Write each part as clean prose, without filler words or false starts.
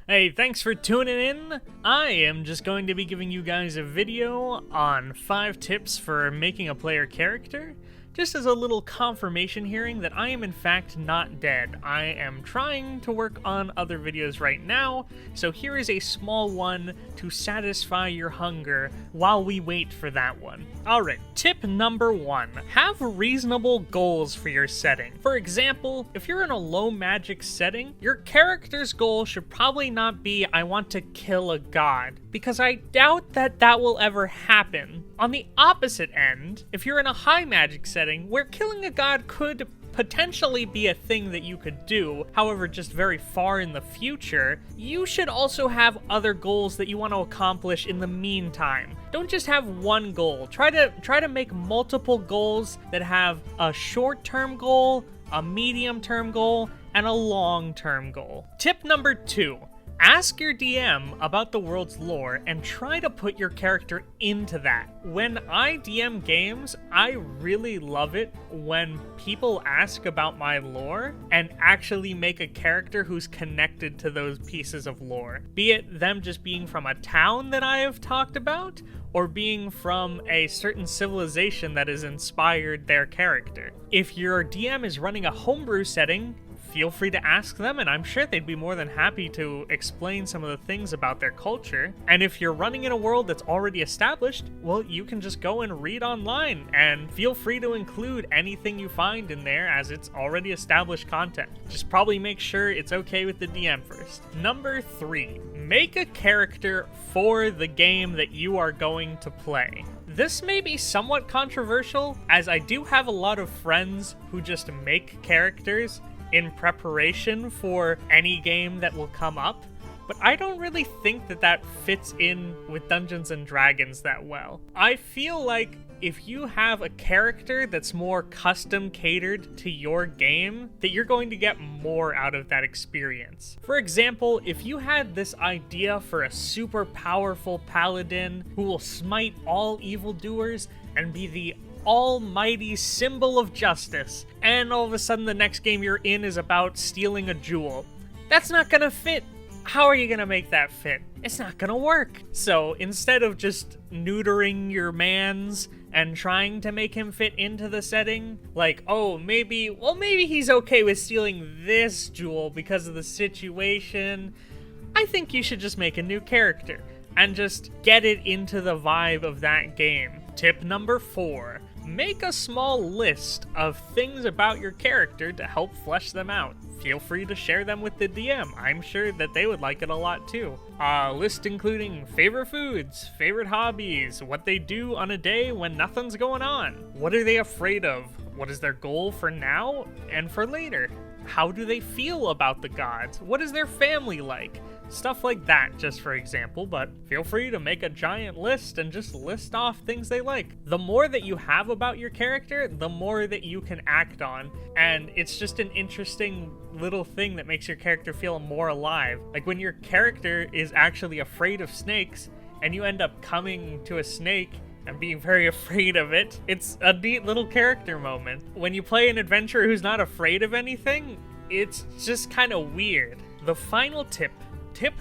Hey, thanks for tuning in. I am just going to be giving you guys a video on 5 tips for making a player character, just as a little confirmation hearing that I am in fact not dead. I am trying to work on other videos right now, so here is a small one to satisfy your hunger while we wait for that one. Alright, tip number 1. Have reasonable goals for your setting. For example, if you're in a low magic setting, your character's goal should probably not be, I want to kill a god, because I doubt that that will ever happen. On the opposite end, if you're in a high magic setting, where killing a god could potentially be a thing that you could do, however just very far in the future, you should also have other goals that you want to accomplish in the meantime. Don't just have one goal. Try to make multiple goals that have a short-term goal, a medium-term goal, and a long-term goal. Tip number 2. Ask your DM about the world's lore and try to put your character into that. When I DM games, I really love it when people ask about my lore and actually make a character who's connected to those pieces of lore. Be it them just being from a town that I have talked about, or being from a certain civilization that has inspired their character. If your DM is running a homebrew setting, feel free to ask them, and I'm sure they'd be more than happy to explain some of the things about their culture. And if you're running in a world that's already established, well, you can just go and read online, and feel free to include anything you find in there as it's already established content. Just probably make sure it's okay with the DM first. Number 3, make a character for the game that you are going to play. This may be somewhat controversial, as I do have a lot of friends who just make characters in preparation for any game that will come up, but I don't really think that that fits in with Dungeons and Dragons that well. I feel like if you have a character that's more custom catered to your game, that you're going to get more out of that experience. For example, if you had this idea for a super powerful paladin who will smite all evildoers and be the almighty symbol of justice, and all of a sudden the next game you're in is about stealing a jewel, that's not gonna fit. How are you gonna make that fit? It's not gonna work. So instead of just neutering your mans and trying to make him fit into the setting, like, oh, maybe he's okay with stealing this jewel because of the situation, I think you should just make a new character and just get it into the vibe of that game. Tip number 4. Make a small list of things about your character to help flesh them out. Feel free to share them with the DM. I'm sure that they would like it a lot too. A list including favorite foods, favorite hobbies, what they do on a day when nothing's going on. What are they afraid of? What is their goal for now and for later? How do they feel about the gods? What is their family like? Stuff like that, just for example, but feel free to make a giant list and just list off things they like. The more that you have about your character, the more that you can act on, and it's just an interesting little thing that makes your character feel more alive. Like when your character is actually afraid of snakes, and you end up coming to a snake and being very afraid of it, it's a neat little character moment. When you play an adventurer who's not afraid of anything, it's just kind of weird. The final tip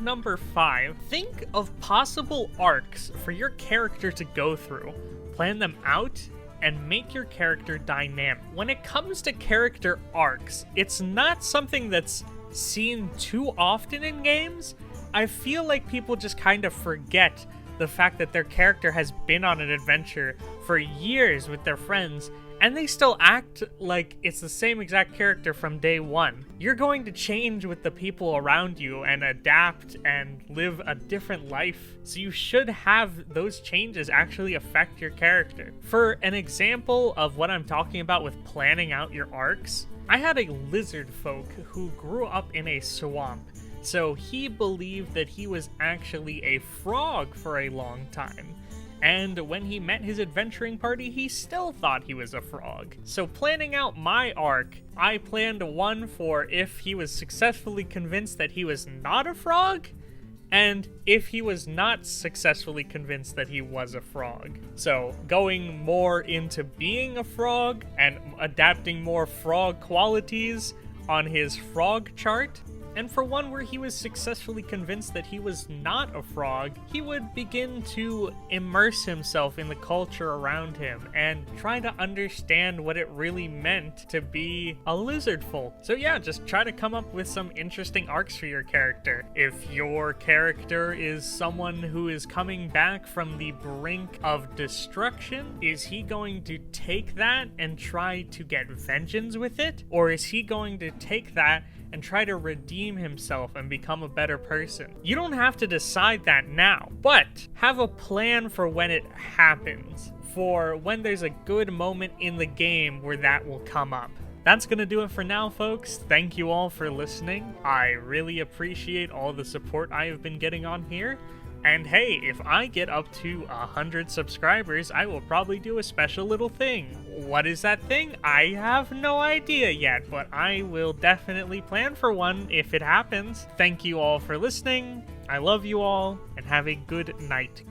number 5, think of possible arcs for your character to go through. Plan them out and make your character dynamic. When it comes to character arcs, it's not something that's seen too often in games. I feel like people just kind of forget the fact that their character has been on an adventure for years with their friends, and they still act like it's the same exact character from day one. You're going to change with the people around you and adapt and live a different life, so you should have those changes actually affect your character. For an example of what I'm talking about with planning out your arcs, I had a lizard folk who grew up in a swamp, so he believed that he was actually a frog for a long time. And when he met his adventuring party, he still thought he was a frog. So planning out my arc, I planned one for if he was successfully convinced that he was not a frog, and if he was not successfully convinced that he was a frog. So going more into being a frog and adapting more frog qualities on his frog chart And for one where he was successfully convinced that he was not a frog, he would begin to immerse himself in the culture around him and try to understand what it really meant to be a lizard folk. So yeah, just try to come up with some interesting arcs for your character. If your character is someone who is coming back from the brink of destruction, is he going to take that and try to get vengeance with it? Or is he going to take that and try to redeem himself and become a better person? You don't have to decide that now, but have a plan for when it happens, for when there's a good moment in the game where that will come up. That's gonna do it for now, folks. Thank you all for listening. I really appreciate all the support I have been getting on here. And hey, if I get up to 100 subscribers, I will probably do a special little thing. What is that thing? I have no idea yet, but I will definitely plan for one if it happens. Thank you all for listening. I love you all, and have a good night.